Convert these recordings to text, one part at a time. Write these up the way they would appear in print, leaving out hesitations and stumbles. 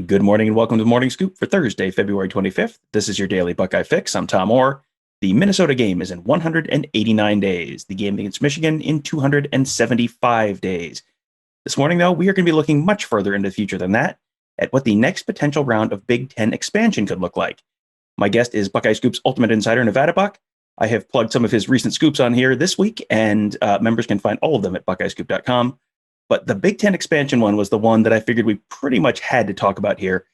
Good morning and welcome to the Morning Scoop for Thursday, February 25th. This is your daily Buckeye fix. I'm Tom Orr. The Minnesota game is in 189 days. The game against Michigan in 275 days. This morning, though, we are going to be looking much further into the future than that at what the next potential round of Big Ten expansion could look like. My guest is Buckeye Scoop's ultimate insider, NevadaBuck. I have plugged some of his recent scoops on here this week, and members can find all of them at buckeyescoop.com. But the Big Ten expansion one was the one that I figured we pretty much had to talk about here.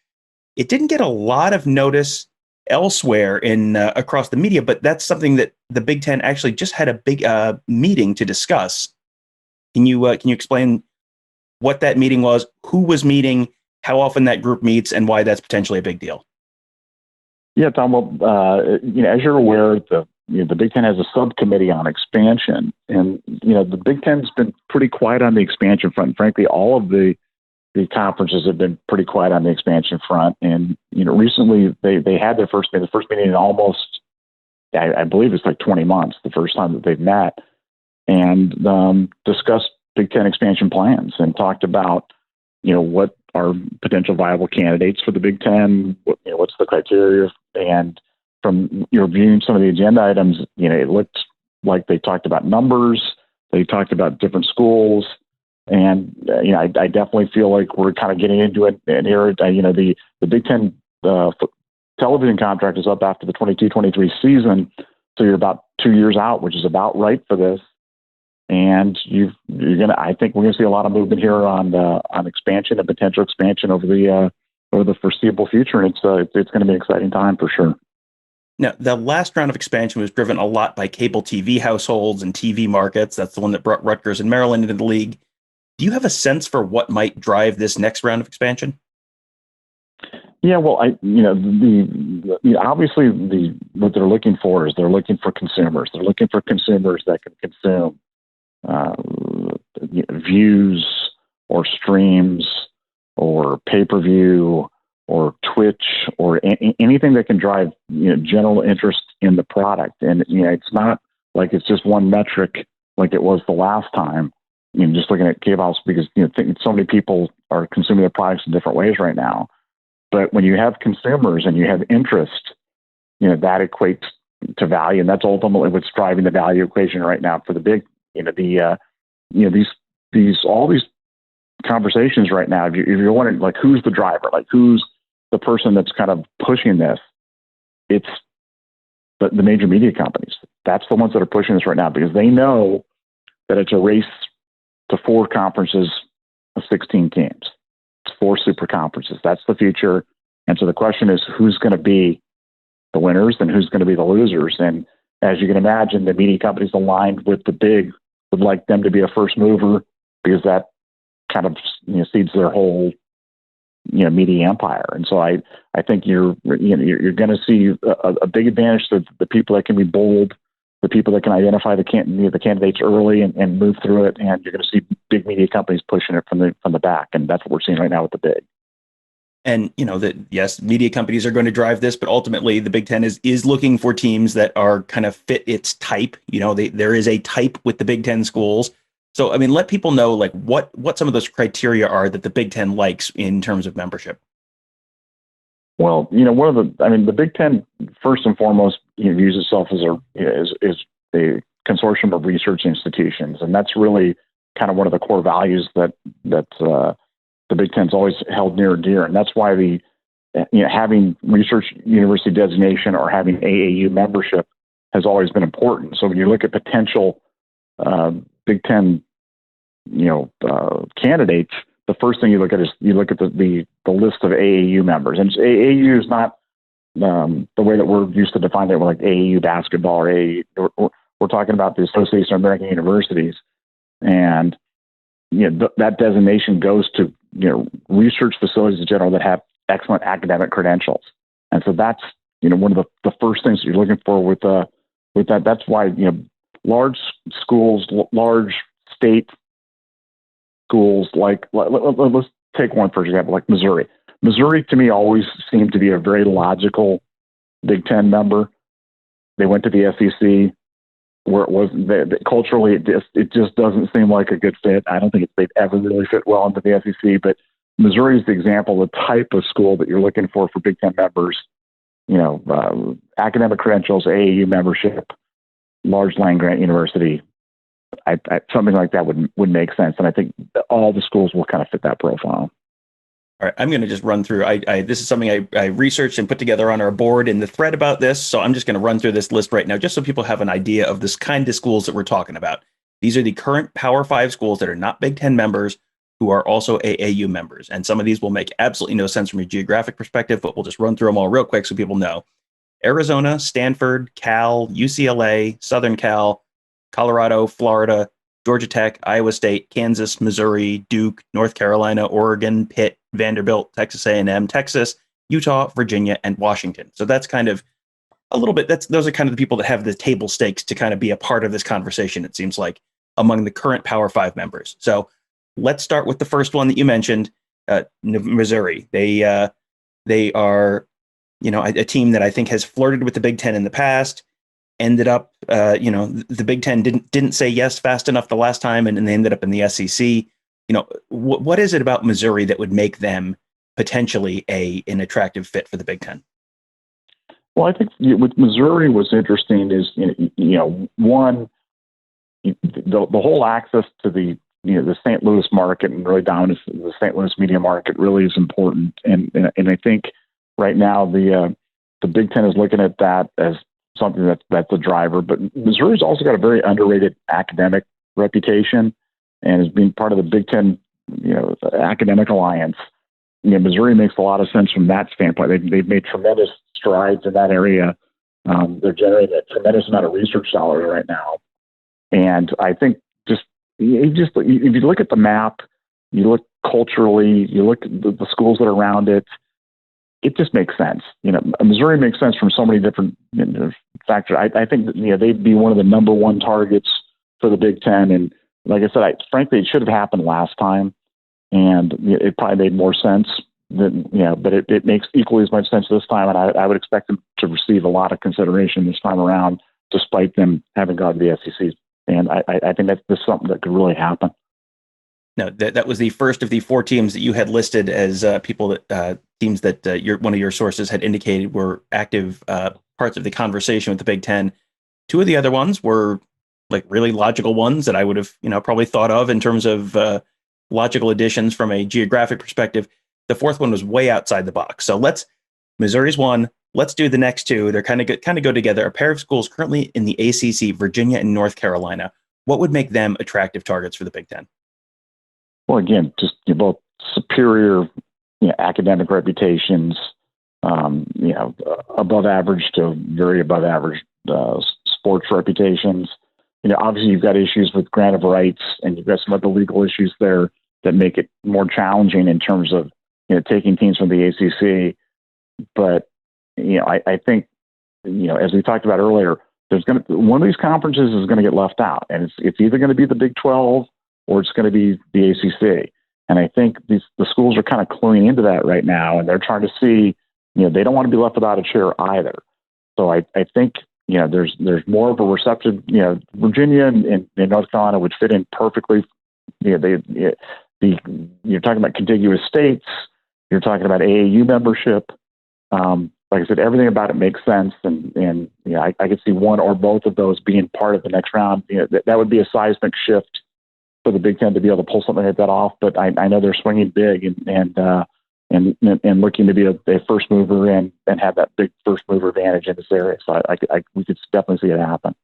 It didn't get a lot of notice elsewhere in across the media, but that's something that the Big Ten actually just had a big meeting to discuss. Can you explain what that meeting was, who was meeting, how often that group meets, and why that's potentially a big deal? Yeah, Tom. Well, as you're aware, the Big Ten has a subcommittee on expansion, and the Big Ten's been pretty quiet on the expansion front. And frankly, all of the conferences have been pretty quiet on the expansion front. And recently they had their first meeting, in almost, I believe it's like 20 months, the first time that they've met, and discussed Big Ten expansion plans and talked about what are potential viable candidates for the Big Ten, what's the criteria, and from reviewing some of the agenda items, it looked like they talked about numbers, they talked about different schools, and I definitely feel like we're kind of getting into an era. The Big Ten television contract is up after the 22-23 season, so you're about 2 years out, which is about right for this. And I think we're gonna see a lot of movement here on expansion and potential expansion over the foreseeable future, and it's going to be an exciting time for sure. Now, the last round of expansion was driven a lot by cable TV households and TV markets. That's the one that brought Rutgers and Maryland into the league. Do you have a sense for what might drive this next round of expansion? Yeah, well, obviously what they're looking for is they're looking for consumers. They're looking for consumers that can consume views or streams or pay-per-view or Twitch or anything that can drive general interest in the product. And it's not like it's just one metric like it was the last time. Just looking at cable, because so many people are consuming their products in different ways right now. But when you have consumers and you have interest, that equates to value, and that's ultimately what's driving the value equation right now for the big. All these conversations right now. If you're wondering, like, who's the driver, like who's the person that's kind of pushing this, it's the major media companies. That's the ones that are pushing this right now, because they know that it's a race to 4 conferences of 16 teams. It's 4 super conferences. That's the future. And so the question is, who's going to be the winners and who's going to be the losers? And as you can imagine, the media companies aligned with the big would like them to be a first mover, because that kind of seeds their whole media empire. And so I think you're going to see a big advantage to the people that can be bold, the people that can identify the candidates early and move through it. And you're going to see big media companies pushing it from the back. And that's what we're seeing right now with the big. And that, yes, media companies are going to drive this, but ultimately the Big Ten is looking for teams that are kind of fit its type. There is a type with the Big Ten schools. So, I mean, let people know like what some of those criteria are that the Big Ten likes in terms of membership. Well, the Big Ten first and foremost views itself as a consortium of research institutions, and that's really kind of one of the core values that the Big Ten's always held near and dear, and that's why having research university designation or having AAU membership has always been important. So when you look at potential Big Ten, candidates, the first thing you look at is the list of AAU members, and AAU is not the way that we're used to define it, like AAU basketball or AAU. We're talking about the Association of American Universities, and that designation goes to research facilities in general that have excellent academic credentials, and so that's one of the first things that you're looking for with that. That's why large schools, large state schools, like let's take one for example, like Missouri. Missouri to me always seemed to be a very logical Big Ten member. They went to the SEC. Where it was culturally, it just doesn't seem like a good fit. I don't think they'd ever really fit well into the SEC, but Missouri is the example of the type of school that you're looking for Big Ten members. Academic credentials, AAU membership, large land grant university. Something like that would make sense, and I think all the schools will kind of fit that profile. All right, I'm going to just run through. This is something I researched and put together on our board in the thread about this. So I'm just going to run through this list right now, just so people have an idea of this kind of schools that we're talking about. These are the current Power 5 schools that are not Big Ten members who are also AAU members. And some of these will make absolutely no sense from a geographic perspective, but we'll just run through them all real quick so people know. Arizona, Stanford, Cal, UCLA, Southern Cal, Colorado, Florida, Georgia Tech, Iowa State, Kansas, Missouri, Duke, North Carolina, Oregon, Pitt, Vanderbilt, Texas A&M, Texas, Utah, Virginia, and Washington. So that's kind of a little bit, those are kind of the people that have the table stakes to kind of be a part of this conversation, it seems like, among the current Power 5 members. So let's start with the first one that you mentioned, Missouri. They are, a team that I think has flirted with the Big Ten in the past. Ended up, the Big Ten didn't say yes fast enough the last time, and they ended up in the SEC. What is it about Missouri that would make them potentially an attractive fit for the Big Ten? Well, I think with Missouri, what's interesting is, one, the whole access to the St. Louis market and really dominance of the St. Louis media market really is important. And I think right now the Big Ten is looking at that as something that's a driver. But Missouri's also got a very underrated academic reputation and has been part of the Big Ten, academic alliance. Missouri makes a lot of sense from that standpoint. They've made tremendous strides in that area. They're generating a tremendous amount of research dollars right now. And I think if you look at the map, you look culturally, you look at the schools that are around it, it just makes sense. Missouri makes sense from so many different factors. I think that, they'd be one of the number one targets for the Big Ten. And like I said, frankly, it should have happened last time. And it probably made more sense but it makes equally as much sense this time. And I would expect them to receive a lot of consideration this time around, despite them having gone to the SEC. And I think that's something that could really happen. No, that was the first of the 4 teams that you had listed as teams that one of your sources had indicated were active parts of the conversation with the Big Ten. 2 of the other ones were like really logical ones that I would have probably thought of in terms of logical additions from a geographic perspective. The 4th one was way outside the box. So Missouri's one. Let's do the next 2. They're kind of go together. A pair of schools currently in the ACC, Virginia and North Carolina. What would make them attractive targets for the Big Ten? Well, again, just both superior, academic reputations, above average to very above average sports reputations. Obviously you've got issues with grant of rights, and you've got some other legal issues there that make it more challenging in terms of taking teams from the ACC. But I think as we talked about earlier, one of these conferences is going to get left out, and it's either going to be the Big 12 or it's going to be the ACC. And I think the schools are kind of cluing into that right now, and they're trying to see, they don't want to be left without a chair either. So I think, there's more of a receptive, Virginia and North Carolina would fit in perfectly. You're talking about contiguous states. You're talking about AAU membership. Like I said, everything about it makes sense. And I could see one or both of those being part of the next round. That would be a seismic shift for the Big Ten to be able to pull something like that off. But I know they're swinging big and looking to be a first mover and have that big first mover advantage in this area. So we could definitely see it happen.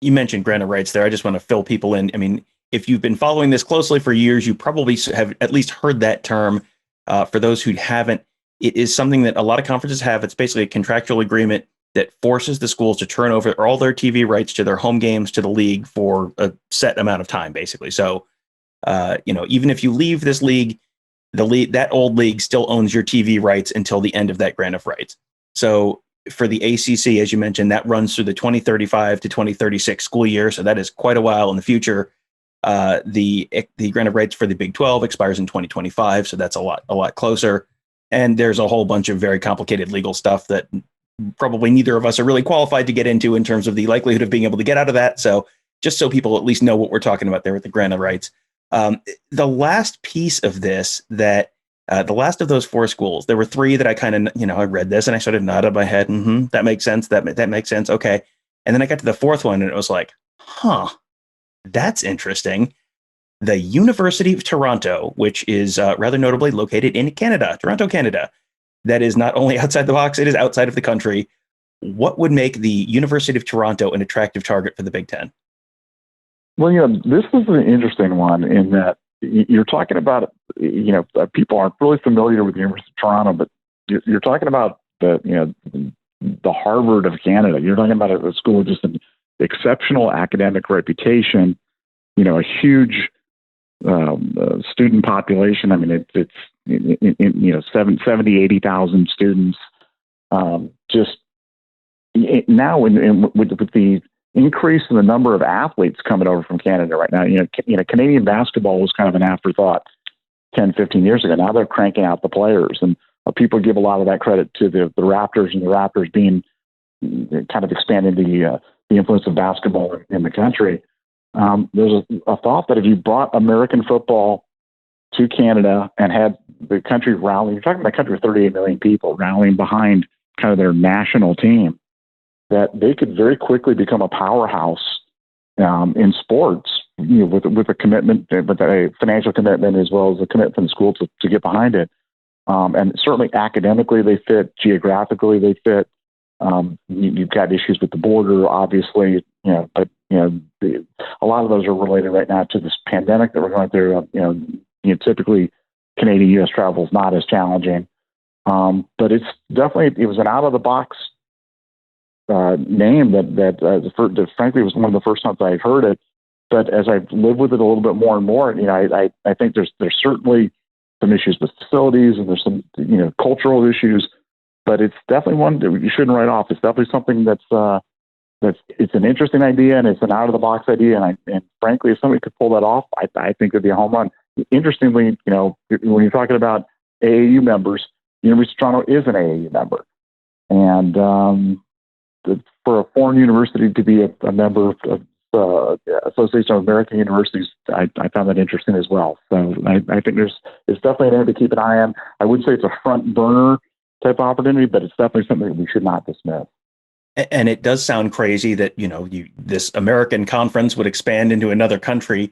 You mentioned grant of rights there. I just want to fill people in. I mean, if you've been following this closely for years, you probably have at least heard that term. For those who haven't, it is something that a lot of conferences have. It's basically a contractual agreement that forces the schools to turn over all their TV rights to their home games to the league for a set amount of time, basically. So, even if you leave this league, that old league still owns your TV rights until the end of that grant of rights. So for the ACC, as you mentioned, that runs through the 2035 to 2036 school year. So that is quite a while in the future. The grant of rights for the Big 12 expires in 2025. So that's a lot closer. And there's a whole bunch of very complicated legal stuff that probably neither of us are really qualified to get into in terms of the likelihood of being able to get out of that. So just so people at least know what we're talking about there with the grant of rights. The last piece of this that the last of those four schools, there were three that I kind of, I read this and I sort of nodded my head. That makes sense. That makes sense. Okay. And then I got to the fourth one and it was like, huh, that's interesting. The University of Toronto, which is rather notably located in Canada, Toronto, Canada, that is not only outside the box, it is outside of the country. What would make the University of Toronto an attractive target for the Big Ten? Well, this is an interesting one in that you're talking about, people aren't really familiar with the University of Toronto, but you're talking about the Harvard of Canada. You're talking about a school with just an exceptional academic reputation, a huge student population. I mean, it's 70, 80,000 students. Now with the increase in the number of athletes coming over from Canada right now, Canadian basketball was kind of an afterthought 10, 15 years ago. Now they're cranking out the players, and people give a lot of that credit to the Raptors, and the Raptors being kind of expanding the influence of basketball in the country. There's a thought that if you brought American football to Canada and had the country rallying, you're talking about a country of 38 million people rallying behind kind of their national team, that they could very quickly become a powerhouse in sports, with a commitment, with a financial commitment as well as a commitment from the school to get behind it. And certainly academically they fit, geographically they fit. You've got issues with the border, obviously, but a lot of those are related right now to this pandemic that we're going through. Typically Canadian-U.S. travel is not as challenging, but it was an out of the box name that frankly was one of the first times I heard it. But as I've lived with it a little bit more and more, I think there's certainly some issues with facilities, and there's some cultural issues, but it's definitely one that you shouldn't write off. It's definitely something that's it's an interesting idea, and it's an out of the box idea, and frankly, if somebody could pull that off, I think it'd be a home run. Interestingly, when you're talking about AAU members, University of Toronto is an AAU member, and for a foreign university to be a member of Association of American Universities, I found that interesting as well. So I think it's definitely an area to keep an eye on. I wouldn't say it's a front burner type opportunity, but it's definitely something that we should not dismiss. And it does sound crazy that, this American conference would expand into another country.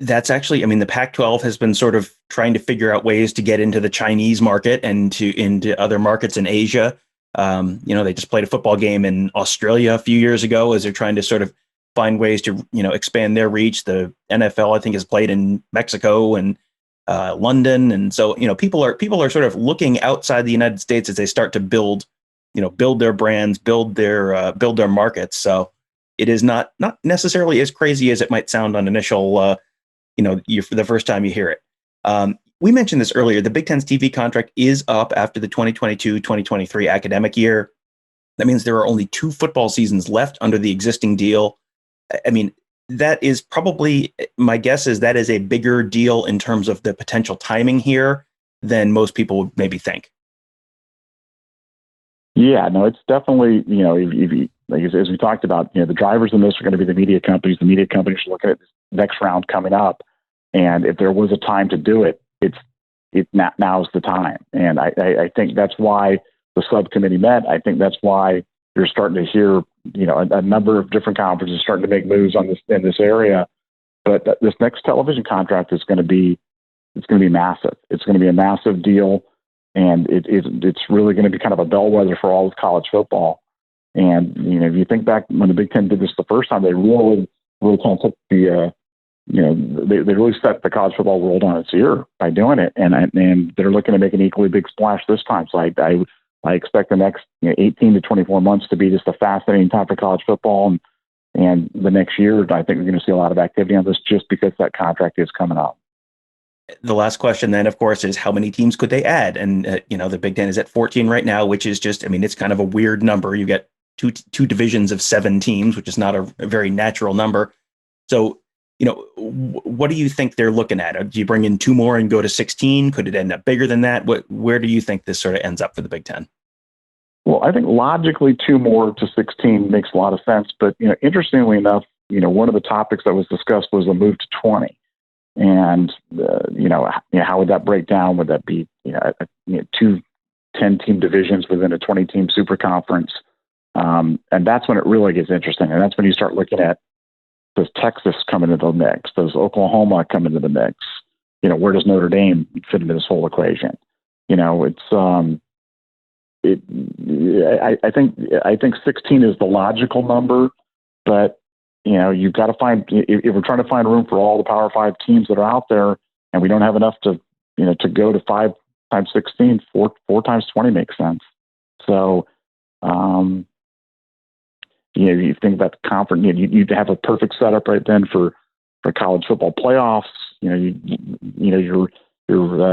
That's actually, the Pac-12 has been sort of trying to figure out ways to get into the Chinese market and into other markets in Asia. They just played a football game in Australia a few years ago as they're trying to sort of find ways to, expand their reach. The NFL, I think, has played in Mexico and London. And so, people are sort of looking outside the United States as they start to build their brands, build their markets. So it is not necessarily as crazy as it might sound on initial, for the first time you hear it. We mentioned this earlier. The Big Ten's TV contract is up after the 2022-2023 academic year. That means there are only 2 football seasons left under the existing deal. That is probably, my guess is that is a bigger deal in terms of the potential timing here than most people would maybe think. Yeah, no, it's definitely, as we talked about, the drivers in this are going to be the media companies. The media companies are looking at this next round coming up. And if there was a time to do it, now's the time. And I think that's why the subcommittee met. I think that's why you're starting to hear, a number of different conferences starting to make moves on in this area. But this next television contract is going to be massive. It's going to be a massive deal. And it's really going to be kind of a bellwether for all of college football. And, if you think back when the Big Ten did this the first time, they really kind of took the, they really set the college football world on its ear by doing it. And they're looking to make an equally big splash this time. So I expect the next 18 to 24 months to be just a fascinating time for college football. And the next year, I think we're going to see a lot of activity on this just because that contract is coming up. The last question then, of course, is how many teams could they add? And, the Big Ten is at 14 right now, which is just, it's kind of a weird number. You get two divisions of 7 teams, which is not a very natural number. So, what do you think they're looking at? Do you bring in 2 more and go to 16? Could it end up bigger than that? Where do you think this sort of ends up for the Big Ten? Well, I think logically 2 more to 16 makes a lot of sense. But, interestingly enough, one of the topics that was discussed was a move to 20. And how would that break down? Would that be two 10-team divisions within a 20-team superconference? And that's when it really gets interesting. And that's when you start looking at, does Texas come into the mix? Does Oklahoma come into the mix? Where does Notre Dame fit into this whole equation? I think 16 is the logical number, but you've got to find, if we're trying to find room for all the Power 5 teams that are out there, and we don't have enough to go to 5 times 16, 4 times 20 makes sense. So, you think about the conference, you'd have a perfect setup right then for college football playoffs. Your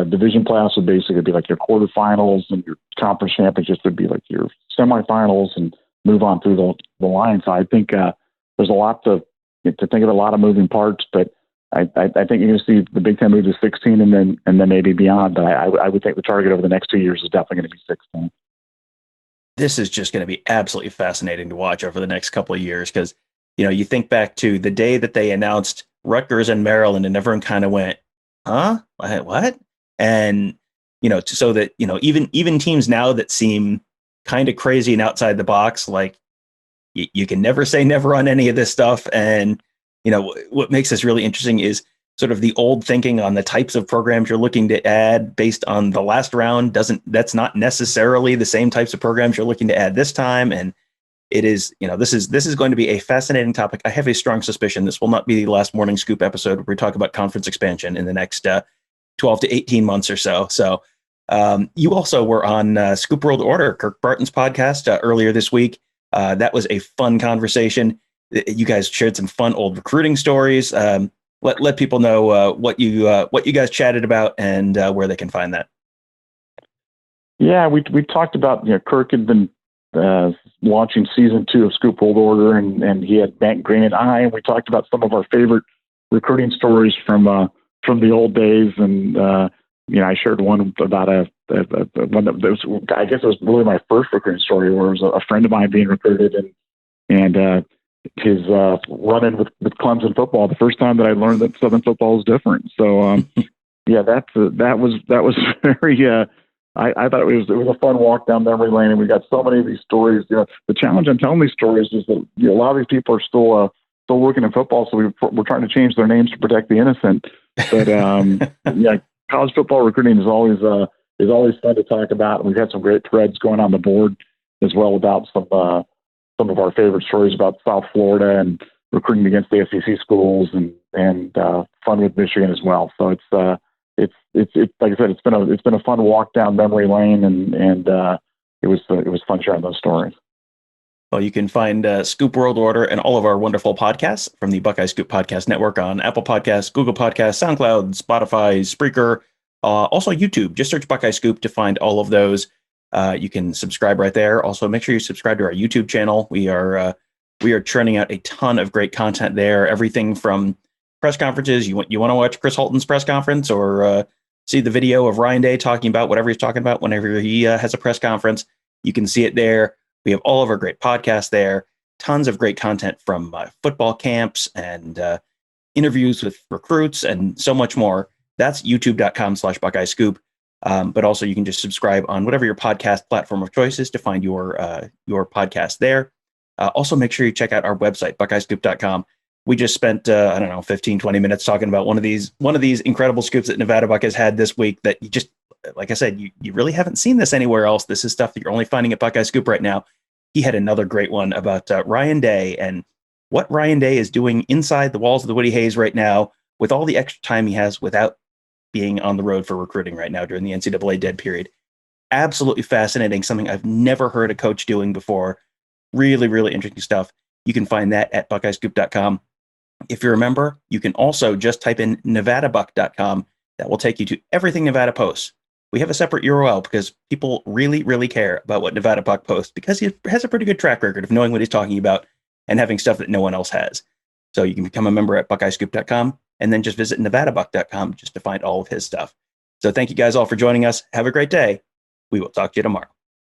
division playoffs would basically be like your quarterfinals, and your conference championships would be like your semifinals, and move on through the line. So I think there's a lot to think of, a lot of moving parts, but I think you're going to see the Big Ten move to 16 and then maybe beyond. But I would think the target over the next 2 years is definitely going to be 16. This is just going to be absolutely fascinating to watch over the next couple of years, because you think back to the day that they announced Rutgers and Maryland, and everyone kind of went, "Huh? What?" And so that even teams now that seem kind of crazy and outside the box, like you can never say never on any of this stuff. And what makes this really interesting is sort of the old thinking on the types of programs you're looking to add based on the last round. That's not necessarily the same types of programs you're looking to add this time. And it is, this is going to be a fascinating topic. I have a strong suspicion this will not be the last Morning Scoop episode where we talk about conference expansion in the next 12 to 18 months or so. So you also were on Scoop World Order, Kirk Barton's podcast earlier this week. That was a fun conversation. You guys shared some fun old recruiting stories. Let people know what you guys chatted about and where they can find that. Yeah, we talked about, Kirk had been launching season 2 of Scoop World Order, and he had Bank Green and I, and we talked about some of our favorite recruiting stories from the old days. And I shared one about one that was, I guess it was really my first recruiting story, where it was a friend of mine being recruited, and his run-in with Clemson football, the first time that I learned that Southern football is different. So yeah, that was very. I thought it was a fun walk down memory lane, and we got so many of these stories. The challenge in telling these stories is that a lot of these people are still working in football, so we're trying to change their names to protect the innocent. But yeah, college football recruiting is always fun to talk about. And we've had some great threads going on the board as well about some of our favorite stories about South Florida and recruiting against the SEC schools, and fun with Michigan as well. So it's like I said, it's been a fun walk down memory lane, and it was fun sharing those stories. Well, you can find Scoop World Order and all of our wonderful podcasts from the Buckeye Scoop Podcast Network on Apple Podcasts, Google Podcasts, SoundCloud, Spotify, Spreaker, also YouTube. Just search Buckeye Scoop to find all of those. You can subscribe right there. Also, make sure you subscribe to our YouTube channel. We are churning out a ton of great content there. Everything from press conferences. You want to watch Chris Holton's press conference, or see the video of Ryan Day talking about whatever he's talking about whenever he has a press conference. You can see it there. We have all of our great podcasts there. Tons of great content from football camps and interviews with recruits and so much more. That's youtube.com/Buckeye Scoop. But also you can just subscribe on whatever your podcast platform of choice is to find your podcast there. Also, make sure you check out our website, buckeyescoop.com. We just spent, 15, 20 minutes talking about one of these incredible scoops that NevadaBuck has had this week that you just, like I said, you really haven't seen this anywhere else. This is stuff that you're only finding at Buckeye Scoop right now. He had another great one about Ryan Day and what Ryan Day is doing inside the walls of the Woody Hayes right now with all the extra time he has without being on the road for recruiting right now during the NCAA dead period. Absolutely fascinating. Something I've never heard a coach doing before. Really, really interesting stuff. You can find that at buckeyescoop.com. If you remember, you can also just type in NevadaBuck.com. That will take you to everything Nevada posts. We have a separate URL because people really, really care about what NevadaBuck posts, because he has a pretty good track record of knowing what he's talking about and having stuff that no one else has. So you can become a member at buckeyescoop.com and then just visit NevadaBuck.com just to find all of his stuff. So thank you guys all for joining us. Have a great day. We will talk to you tomorrow.